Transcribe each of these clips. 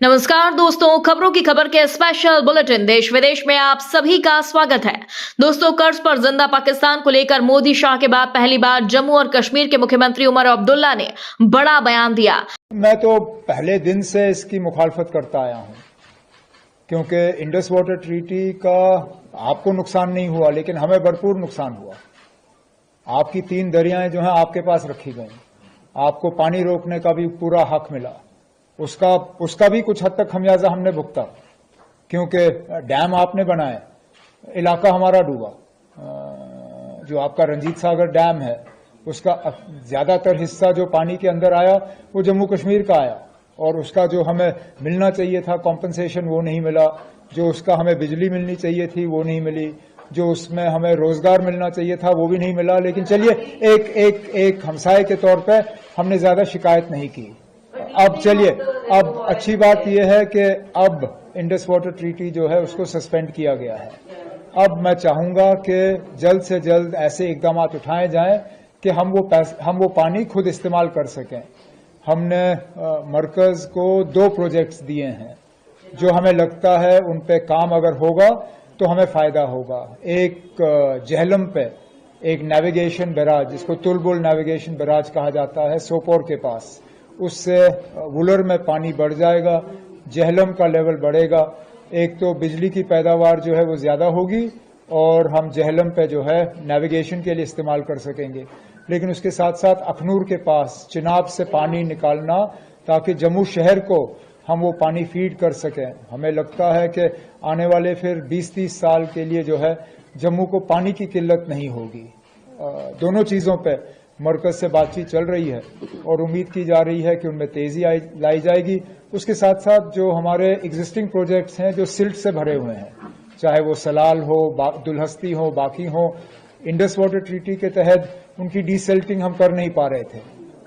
नमस्कार दोस्तों, खबरों की खबर के स्पेशल बुलेटिन देश विदेश में आप सभी का स्वागत है। दोस्तों, कर्ज पर जिंदा पाकिस्तान को लेकर मोदी शाह के बाद पहली बार जम्मू और कश्मीर के मुख्यमंत्री उमर अब्दुल्ला ने बड़ा बयान दिया। मैं तो पहले दिन से इसकी मुखालफत करता आया हूं, क्योंकि इंडस वाटर ट्रीटी का आपको नुकसान नहीं हुआ, लेकिन हमें भरपूर नुकसान हुआ। आपकी 3 दरियाएं जो हैं आपके पास रखी गई, आपको पानी रोकने का भी पूरा हक मिला, उसका भी कुछ हद तक खमियाजा हमने भुगता, क्योंकि डैम आपने बनाए, इलाका हमारा डूबा। जो आपका रंजीत सागर डैम है, उसका ज्यादातर हिस्सा जो पानी के अंदर आया वो जम्मू कश्मीर का आया, और उसका जो हमें मिलना चाहिए था कॉम्पनसेशन वो नहीं मिला, जो उसका हमें बिजली मिलनी चाहिए थी वो नहीं मिली, जो उसमें हमें रोजगार मिलना चाहिए था वो भी नहीं मिला। लेकिन चलिए, एक हमसाये के तौर पे हमने ज्यादा शिकायत नहीं की। अब अच्छी बात यह है कि अब इंडस वाटर ट्रीटी जो है उसको सस्पेंड किया गया है। अब मैं चाहूंगा कि जल्द से जल्द ऐसे इकदाम उठाए जाएं कि हम वो पानी खुद इस्तेमाल कर सकें। हमने मरकज को 2 प्रोजेक्ट्स दिए हैं जो हमें लगता है उन पे काम अगर होगा तो हमें फायदा होगा। एक जहलम पे एक नेविगेशन बैराज, जिसको तुलबुल नेविगेशन बैराज कहा जाता है, सोपोर के पास, उससे वुलर में पानी बढ़ जाएगा, जहलम का लेवल बढ़ेगा। एक तो बिजली की पैदावार जो है वो ज्यादा होगी और हम जहलम पे जो है नेविगेशन के लिए इस्तेमाल कर सकेंगे। लेकिन उसके साथ साथ अखनूर के पास चिनाब से पानी निकालना, ताकि जम्मू शहर को हम वो पानी फीड कर सकें। हमें लगता है कि आने वाले फिर 20-30 साल के लिए जो है जम्मू को पानी की किल्लत नहीं होगी। दोनों चीजों पे मरकज से बातचीत चल रही है और उम्मीद की जा रही है कि उनमें तेजी लाई जाएगी। उसके साथ साथ जो हमारे एग्जिस्टिंग प्रोजेक्ट्स हैं जो सिल्ट से भरे हुए हैं, चाहे वो सलाल हो, दुल्हस्ती हो, बाकी हो, इंडस वाटर ट्रीटी के तहत उनकी डीसिल्टिंग हम कर नहीं पा रहे थे।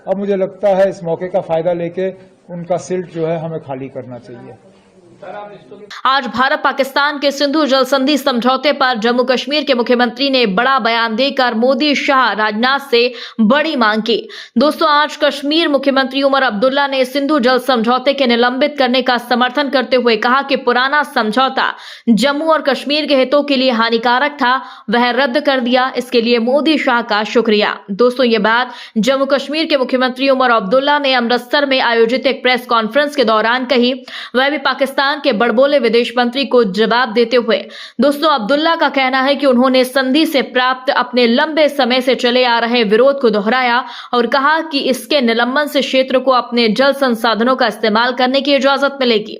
अब मुझे लगता है इस मौके का फायदा लेके उनका सिल्ट जो है हमें खाली करना चाहिए। आज भारत पाकिस्तान के सिंधु जल संधि समझौते पर जम्मू कश्मीर के मुख्यमंत्री ने बड़ा बयान देकर मोदी शाह राजनाथ से बड़ी मांग की। दोस्तों, आज कश्मीर मुख्यमंत्री उमर अब्दुल्ला ने सिंधु जल समझौते के निलंबित करने का समर्थन करते हुए कहा कि पुराना समझौता जम्मू और कश्मीर के हितों के लिए हानिकारक था, वह रद्द कर दिया। इसके लिए मोदी शाह का शुक्रिया। दोस्तों, ये बात जम्मू कश्मीर के मुख्यमंत्री उमर अब्दुल्ला ने अमृतसर में आयोजित एक प्रेस कॉन्फ्रेंस के दौरान कही, वह भी पाकिस्तान के बड़बोले विदेश मंत्री को जवाब देते हुए। दोस्तों, अब्दुल्ला का कहना है कि उन्होंने संधि से प्राप्त अपने लंबे समय से चले आ रहे विरोध को दोहराया और कहा कि इसके निलंबन से क्षेत्र को अपने जल संसाधनों का इस्तेमाल करने की इजाजत मिलेगी।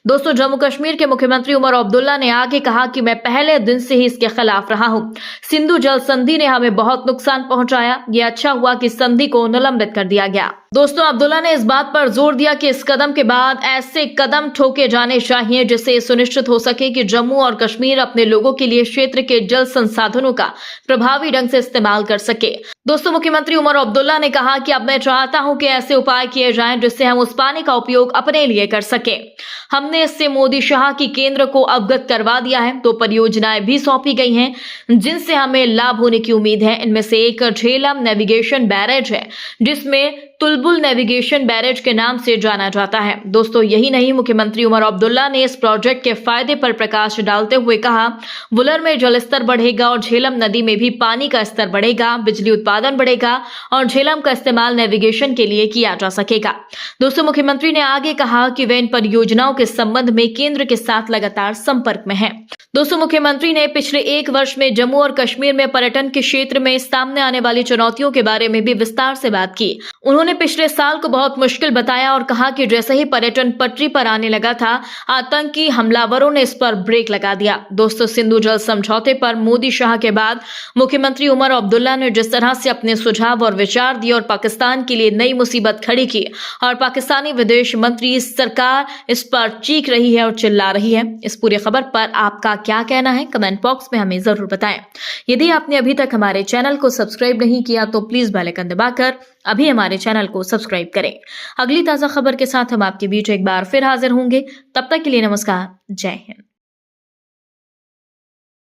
दोस्तों, जम्मू कश्मीर के मुख्यमंत्री उमर अब्दुल्ला ने आगे कहा कि मैं पहले दिन से ही इसके खिलाफ रहा हूं। सिंधु जल संधि ने हमें बहुत नुकसान पहुंचाया। यह अच्छा हुआ कि संधि को निलंबित कर दिया गया। दोस्तों, अब्दुल्ला ने इस बात पर जोर दिया कि इस कदम के बाद ऐसे कदम ठोके जाने चाहिए जिससे सुनिश्चित हो सके कि जम्मू और कश्मीर अपने लोगों के लिए क्षेत्र के जल संसाधनों का प्रभावी ढंग से इस्तेमाल कर सके। दोस्तों, मुख्यमंत्री उमर अब्दुल्ला ने कहा कि अब मैं चाहता हूं कि ऐसे उपाय किए जाएं जिससे हम उस पानी का उपयोग अपने लिए कर सके। हमने इससे मोदी शाह की केंद्र को अवगत करवा दिया है। 2 परियोजनाएं भी सौंपी गई हैं जिनसे हमें लाभ होने की उम्मीद है। इनमें से एक झेलम नेविगेशन बैरेज है, जिसमें तुलबुल नेविगेशन बैरेज के नाम से जाना जाता है। दोस्तों, यही नहीं, मुख्यमंत्री उमर अब्दुल्ला ने इस प्रोजेक्ट के फायदे पर प्रकाश डालते हुए कहा, वुलर में जलस्तर बढ़ेगा और झेलम नदी में भी पानी का स्तर बढ़ेगा, बिजली उत्पादन बढ़ेगा और झेलम का इस्तेमाल नेविगेशन के लिए किया जा सकेगा। दोस्तों, मुख्यमंत्री ने आगे कहा कि वे इन परियोजनाओं के संबंध में केंद्र के साथ लगातार संपर्क में हैं। दोस्तों, मुख्यमंत्री ने पिछले 1 वर्ष में जम्मू और कश्मीर में पर्यटन के क्षेत्र में सामने आने वाली चुनौतियों के बारे में भी विस्तार से बात की। उन्होंने पिछले साल को बहुत मुश्किल बताया और कहा कि जैसे ही पर्यटन पटरी पर आने लगा था, आतंकी हमलावरों ने इस पर ब्रेक लगा दिया। दोस्तों, सिंधु जल समझौते पर मोदी शाह के बाद मुख्यमंत्री उमर अब्दुल्ला ने जिस तरह से अपने सुझाव और विचार दिए और पाकिस्तान के लिए नई मुसीबत खड़ी की, और पाकिस्तानी विदेश मंत्री सरकार इस पर चीख रही है और चिल्ला रही है। इस पूरी खबर पर आपका क्या कहना है, कमेंट बॉक्स में हमें जरूर बताएं। यदि आपने अभी तक हमारे चैनल को सब्सक्राइब नहीं किया तो प्लीज बेल आइकन दबाकर अभी हमारे चैनल को सब्सक्राइब करें। अगली ताजा खबर के साथ हम आपके बीच एक बार फिर हाजिर होंगे। तब तक के लिए नमस्कार, जय हिंद।